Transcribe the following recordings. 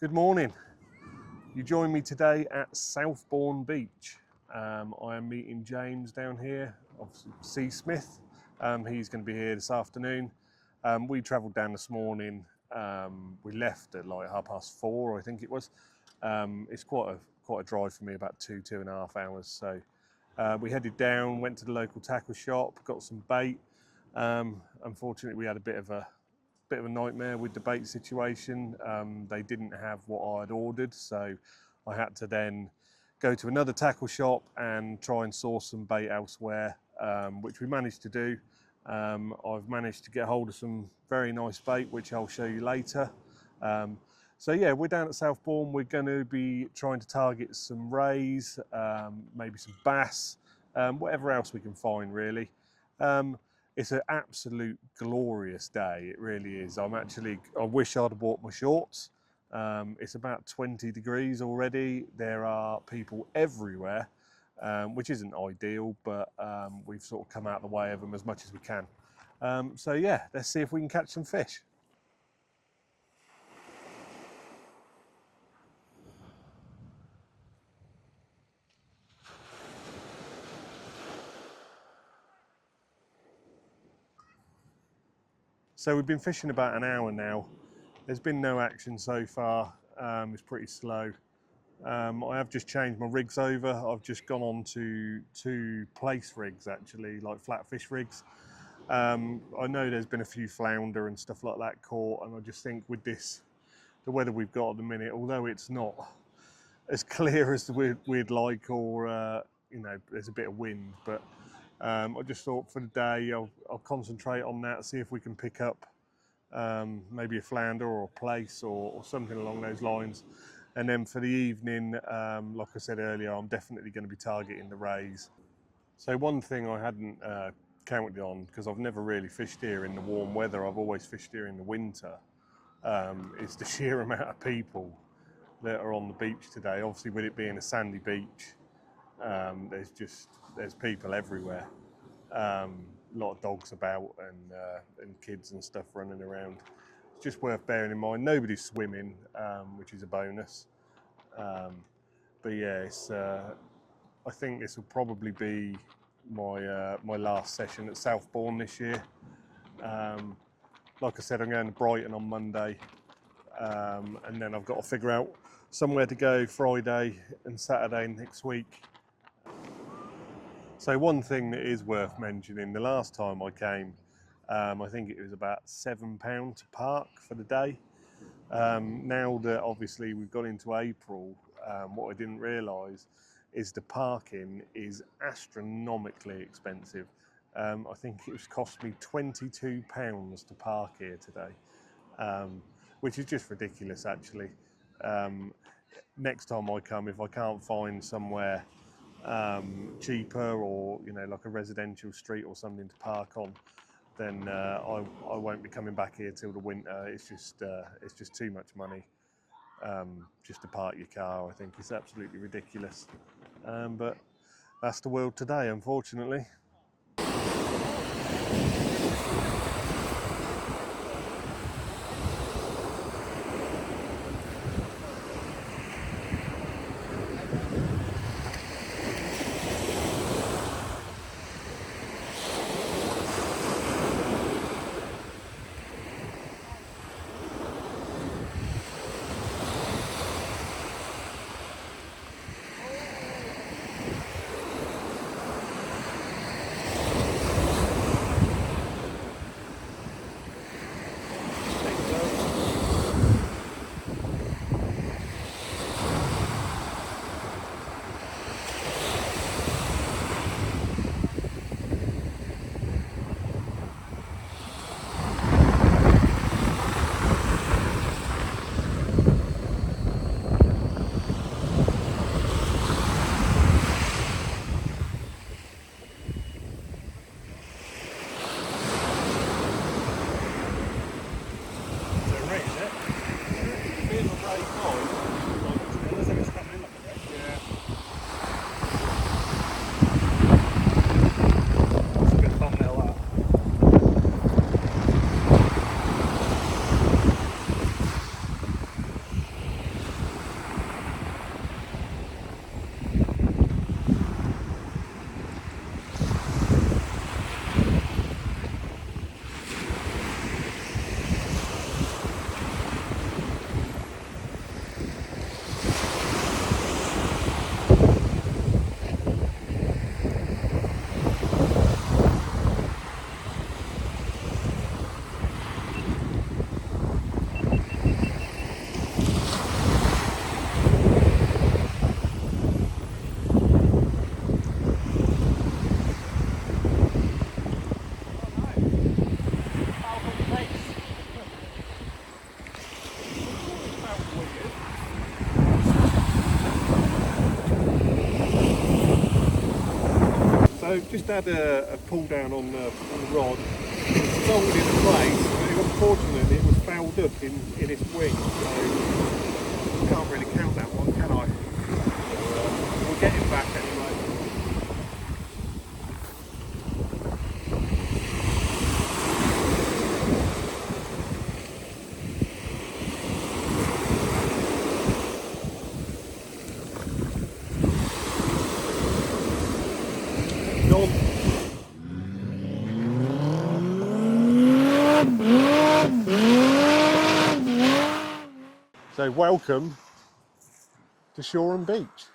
Good morning. You join me today at Southbourne Beach. I am meeting James down here, obviously C. Smith. He's going to be here this afternoon. We travelled down this morning. We left at like 4:30, I think it was. It's quite a drive for me, about 2.5 hours. So we headed down, went to the local tackle shop, got some bait. Unfortunately, we had a bit of a nightmare with the bait situation. They didn't have what I'd ordered, so I had to then go to another tackle shop and try and source some bait elsewhere, which we managed to do. I've managed to get hold of some very nice bait, which I'll show you later. So yeah, we're down at Southbourne. We're going to be trying to target some rays, maybe some bass, whatever else we can find really. It's an absolute glorious day, it really is. I wish I'd have bought my shorts. It's about 20 degrees already. There are people everywhere, which isn't ideal, but we've sort of come out of the way of them as much as we can. So yeah, let's see if we can catch some fish. So we've been fishing about an hour now. There's been no action so far. It's pretty slow. I have just changed my rigs over. I've just gone on to two Plaice rigs, actually, like flatfish rigs. I know there's been a few flounder and stuff like that caught, and I just think with the weather we've got at the minute, although it's not as clear as we'd like, or there's a bit of wind, but I just thought for the day I'll concentrate on that, see if we can pick up maybe a flounder or a Plaice or something along those lines. And then for the evening, like I said earlier, I'm definitely going to be targeting the rays. So one thing I hadn't counted on, because I've never really fished here in the warm weather, I've always fished here in the winter, is the sheer amount of people that are on the beach today. Obviously with it being a sandy beach, there's people everywhere. A lot of dogs about and kids and stuff running around. It's just worth bearing in mind. Nobody's swimming, which is a bonus. But yeah, I think this will probably be my last session at Southbourne this year. Like I said, I'm going to Brighton on Monday, and then I've got to figure out somewhere to go Friday and Saturday next week. So one thing that is worth mentioning, the last time I came, I think it was about £7 to park for the day. Now that obviously we've got into April, what I didn't realise is the parking is astronomically expensive. I think it was cost me £22 to park here today, which is just ridiculous actually. Next time I come, if I can't find somewhere cheaper, or like a residential street or something to park on, then I won't be coming back here till the winter. It's just too much money just to park your car. I think it's absolutely ridiculous, but that's the world today, unfortunately. Just had a pull down on the rod. It's folded into place, but unfortunately it was fouled up in its wing, so can't really count that one, can I? We'll get it back anyway. So welcome to Shoreham Beach.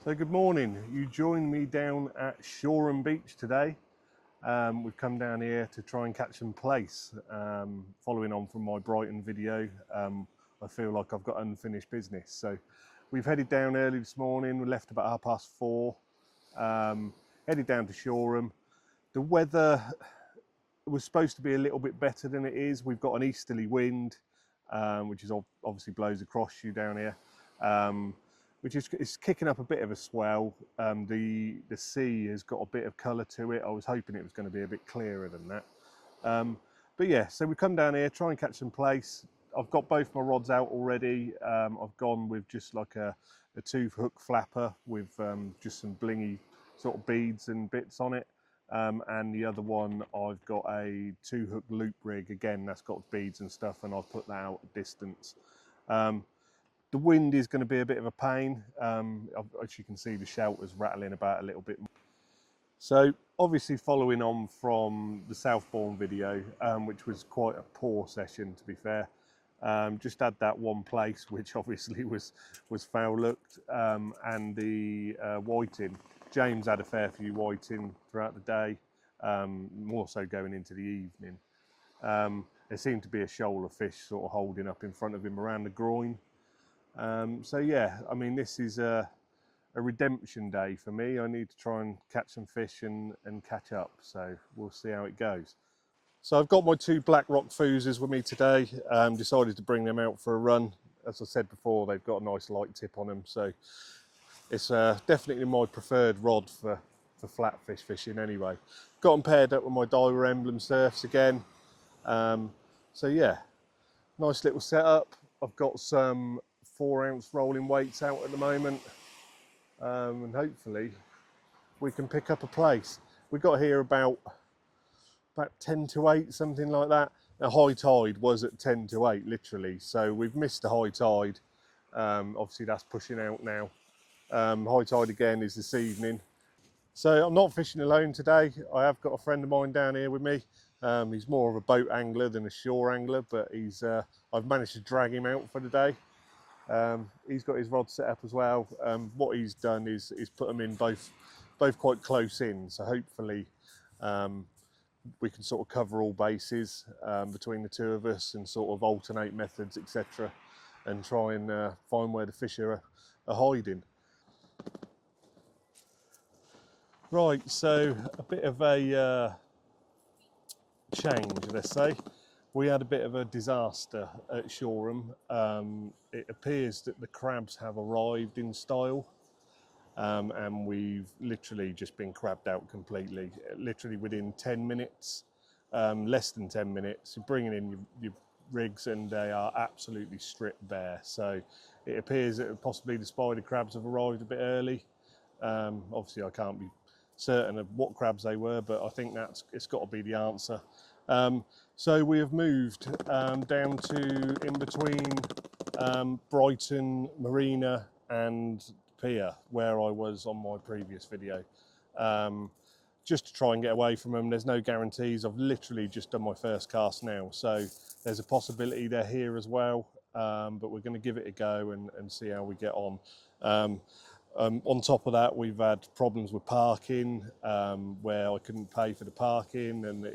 So good morning. You joined me down at Shoreham Beach today. We've come down here to try and catch some plaice. Following on from my Brighton video, I feel like I've got unfinished business. So we've headed down early this morning. We left about 4:30. Headed down to Shoreham. The weather was supposed to be a little bit better than it is. We've got an easterly wind, which is obviously blows across you down here, which is kicking up a bit of a swell. The sea has got a bit of colour to it. I was hoping it was going to be a bit clearer than that. But yeah, so we come down here, try and catch some plaice. I've got both my rods out already. I've gone with just like a 2-hook flapper with just some blingy sort of beads and bits on it. And the other one, I've got a 2-hook loop rig. Again, that's got beads and stuff, and I've put that out at distance. The wind is going to be a bit of a pain. As you can see, the shelter's rattling about a little bit. So obviously following on from the Southbourne video, which was quite a poor session to be fair. Just had that one plaice, which obviously was foul looked, and the whiting. James had a fair few whiting throughout the day, more so going into the evening. There seemed to be a shoal of fish sort of holding up in front of him around the groin. So yeah, I mean, this is a redemption day for me. I need to try and catch some fish and catch up, so we'll see how it goes. So I've got my 2 black rock foozers with me today. Decided to bring them out for a run. As I said before, they've got a nice light tip on them, so it's definitely my preferred rod for flatfish fishing anyway. Got them paired up with my Diver Emblem surfs again. So yeah, nice little setup. I've got some 4-ounce rolling weights out at the moment, and hopefully we can pick up a plaice. We got here about 10 to 8, something like that. The high tide was at 10 to 8 literally, so we've missed the high tide. Obviously that's pushing out now. High tide again is this evening. So I'm not fishing alone today. I have got a friend of mine down here with me. He's more of a boat angler than a shore angler, but I've managed to drag him out for the day. He's got his rod set up as well. What he's done is put them in both quite close in, so hopefully we can sort of cover all bases between the two of us and sort of alternate methods, etc., and try and find where the fish are hiding. Right, so a bit of a change, let's say. We had a bit of a disaster at Shoreham. It appears that the crabs have arrived in style, and we've literally just been crabbed out completely. Literally within 10 minutes, less than 10 minutes, you're bringing in your rigs and they are absolutely stripped bare. So it appears that possibly the spider crabs have arrived a bit early. Obviously I can't be certain of what crabs they were, but I think it's got to be the answer. So we have moved down to in between Brighton Marina and Pier, where I was on my previous video, just to try and get away from them. There's no guarantees. I've literally just done my first cast now, so there's a possibility they're here as well, but we're going to give it a go and see how we get on. On top of that, we've had problems with parking, where I couldn't pay for the parking, and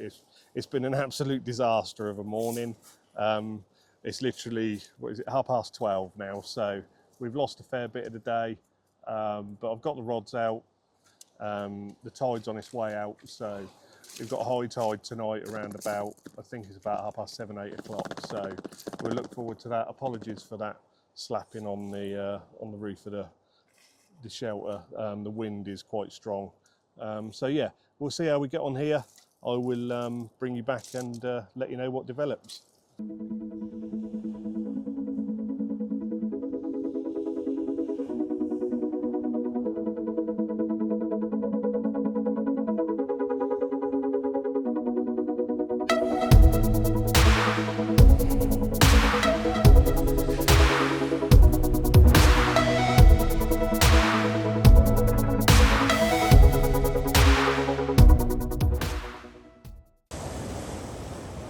it's been an absolute disaster of a morning. It's literally, what is it, 12:30 now, so we've lost a fair bit of the day, but I've got the rods out. The tide's on its way out, so we've got a high tide tonight around about, I think it's about 7:30, 8 o'clock, so we'll look forward to that. Apologies for that slapping on the roof of the shelter. The wind is quite strong, So yeah, we'll see how we get on here. I will bring you back and let you know what develops.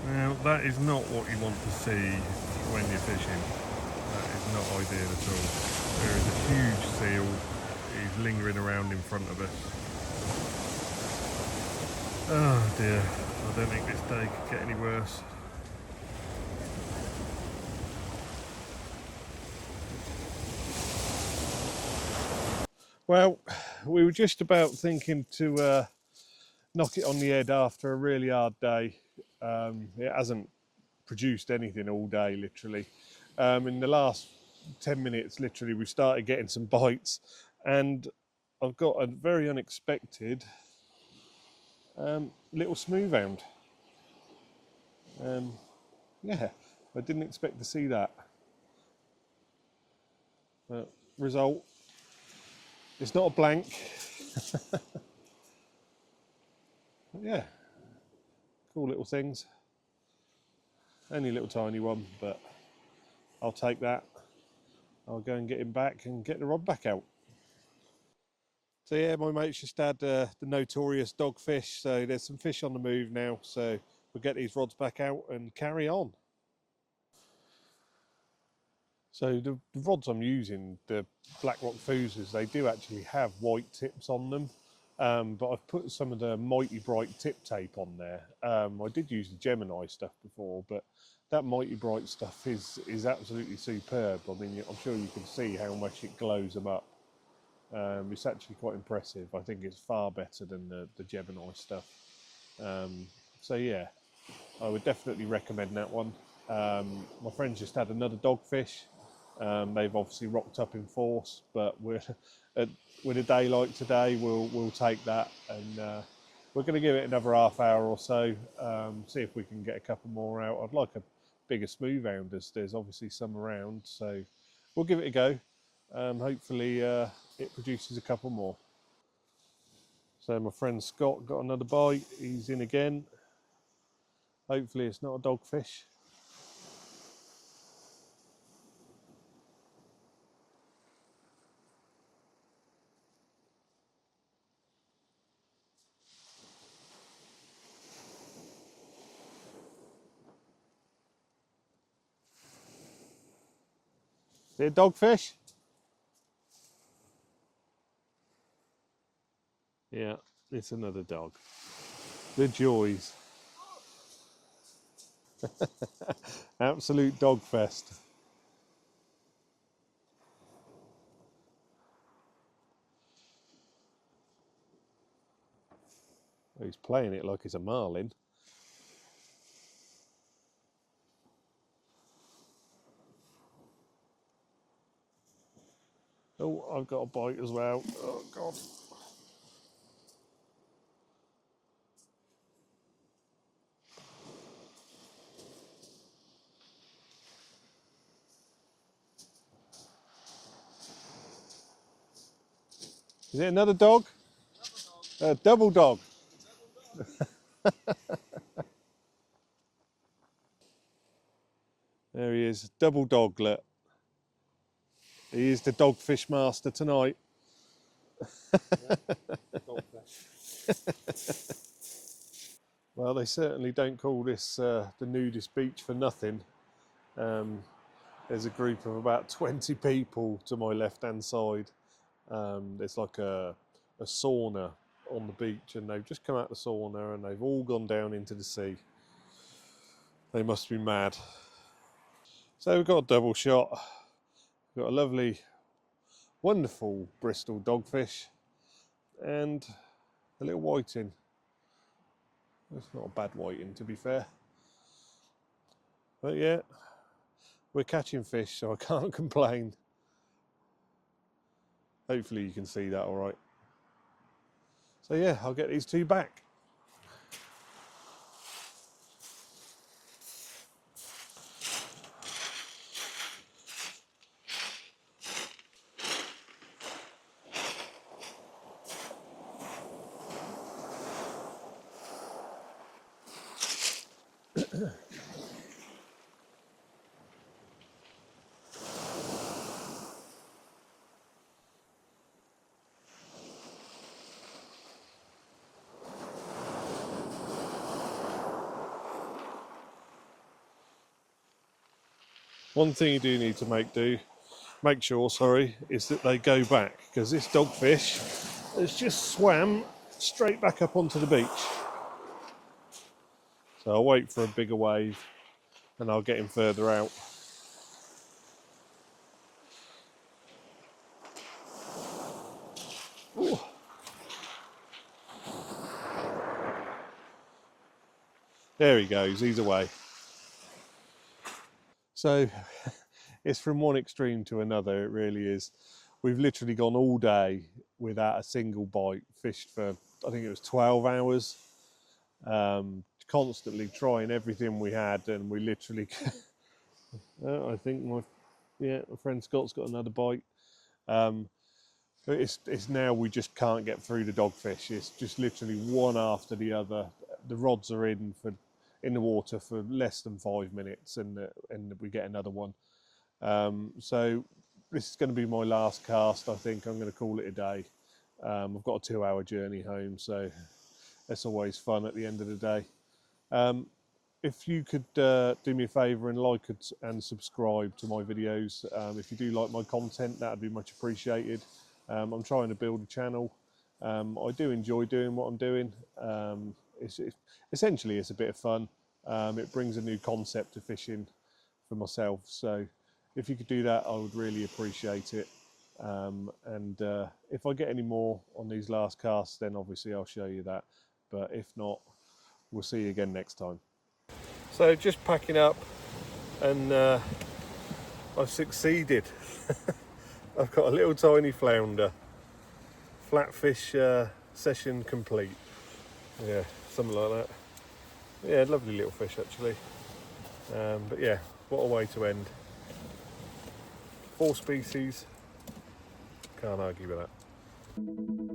Now that is not what you want to see when you're fishing. That is not ideal at all. There is a huge seal. He's lingering around in front of us. Oh dear, I don't think this day could get any worse. Well, we were just about thinking to knock it on the head after a really hard day. It hasn't produced anything all day, literally. In the last 10 minutes, literally, we started getting some bites, and I've got a very unexpected little smoothhound. Yeah, I didn't expect to see that. But result, it's not a blank. Yeah, cool little things. Only a little tiny one, but I'll take that. I'll go and get him back and get the rod back out. So yeah, my mates just had the notorious dogfish. So there's some fish on the move now. So we'll get these rods back out and carry on. So the rods I'm using, the Blackrock Foozers, they do actually have white tips on them. But I've put some of the Mighty Bright tip tape on there. I did use the Gemini stuff before, but that Mighty Bright stuff is absolutely superb. I mean, I'm sure you can see how much it glows them up. It's actually quite impressive. I think it's far better than the Gemini stuff. So yeah, I would definitely recommend that one. My friends just had another dogfish. They've obviously rocked up in force, but with a day like today, we'll take that, and we're going to give it another half hour or so. See if we can get a couple more out. I'd like a bigger smoothhound. There's obviously some around, so we'll give it a go. Hopefully it produces a couple more. So my friend Scott got another bite. He's in again. Hopefully it's not a dogfish. Is it a dogfish? Yeah, it's another dog. The joys. Absolute dog fest. He's playing it like it's a marlin. Oh, I've got a bite as well. Oh, God. Is it another dog? Double dog. There he is, double doglet. He is the dogfish master tonight. Well, they certainly don't call this the nudist beach for nothing. There's a group of about 20 people to my left-hand side. There's like a sauna on the beach, and they've just come out the sauna and they've all gone down into the sea. They must be mad. So we've got a double shot. We've got a lovely, wonderful Bristol dogfish and a little whiting. It's not a bad whiting, to be fair. But yeah, we're catching fish, so I can't complain. Hopefully you can see that all right. So yeah, I'll get these two back. One thing you do need to make sure, is that they go back, because this dogfish has just swam straight back up onto the beach. So I'll wait for a bigger wave and I'll get him further out. Ooh. There he goes, he's away. So it's from one extreme to another, it really is. We've literally gone all day without a single bite, fished for, I think it was 12 hours, constantly trying everything we had, and we literally, I think my friend Scott's got another bite. But it's now we just can't get through the dogfish. It's just literally one after the other. The rods are in the water for less than 5 minutes, and we get another one. So this is going to be my last cast. I think I'm going to call it a day. I've got a 2-hour journey home, so that's always fun at the end of the day. If you could do me a favour and like and subscribe to my videos. If you do like my content, that would be much appreciated. I'm trying to build a channel. I do enjoy doing what I'm doing. Essentially, it's a bit of fun. It brings a new concept to fishing for myself. So if you could do that, I would really appreciate it. If I get any more on these last casts, then obviously I'll show you that. But if not, we'll see you again next time. So just packing up, and I've succeeded. I've got a little tiny flounder. Flatfish session complete. Yeah, something like that. Yeah, lovely little fish actually. But yeah, what a way to end. 4 species. Can't argue with that.